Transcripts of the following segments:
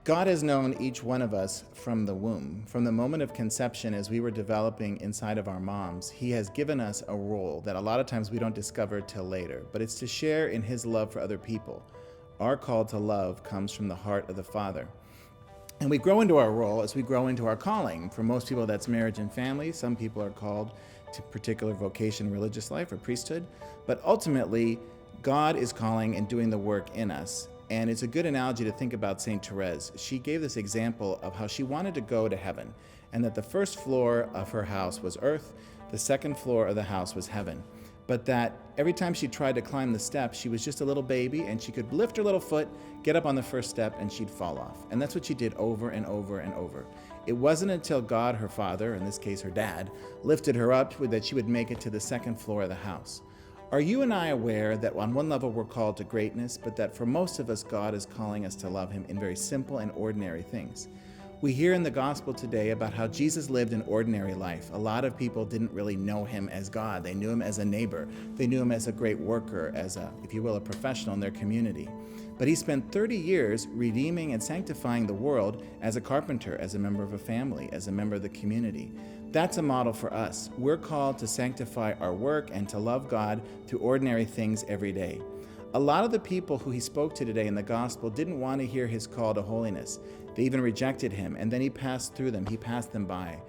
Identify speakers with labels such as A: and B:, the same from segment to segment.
A: God has known each one of us from the womb. From the moment of conception, as we were developing inside of our moms, He has given us a role that a lot of times we don't discover till later, but it's to share in His love for other people. Our call to love comes from the heart of the Father. And we grow into our role as we grow into our calling. For most people, that's marriage and family. Some people are called to particular vocation, religious life, or priesthood. But ultimately, God is calling and doing the work in us. And it's a good analogy to think about St. Therese. She gave this example of how she wanted to go to heaven, and that the first floor of her house was earth, the second floor of the house was heaven. But that every time she tried to climb the steps, she was just a little baby, and she could lift her little foot, get up on the first step, and she'd fall off. And that's what she did over and over and over. It wasn't until God, her father, in this case her dad, lifted her up that she would make it to the second floor of the house. Are you and I aware that on one level we're called to greatness, but that for most of us, God is calling us to love Him in very simple and ordinary things? We hear in the gospel today about how Jesus lived an ordinary life. A lot of people didn't really know Him as God. They knew Him as a neighbor. They knew Him as a great worker, as a, if you will, a professional in their community. But He spent 30 years redeeming and sanctifying the world as a carpenter, as a member of a family, as a member of the community. That's a model for us. We're called to sanctify our work and to love God through ordinary things every day. A lot of the people who He spoke to today in the gospel didn't want to hear His call to holiness. They even rejected Him, and then He passed through them. He passed them by.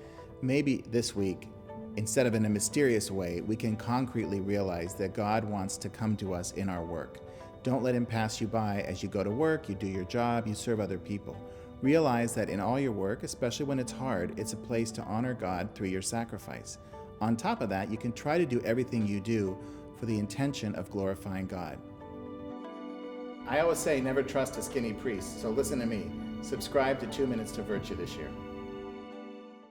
A: Maybe this week, instead of in a mysterious way, we can concretely realize that God wants to come to us in our work. Don't let Him pass you by as you go to work, you do your job, you serve other people. Realize that in all your work, especially when it's hard, it's a place to honor God through your sacrifice. On top of that, you can try to do everything you do for the intention of glorifying God. I always say never trust a skinny priest, so listen to me. Subscribe to 2 Minutes to Virtue this year.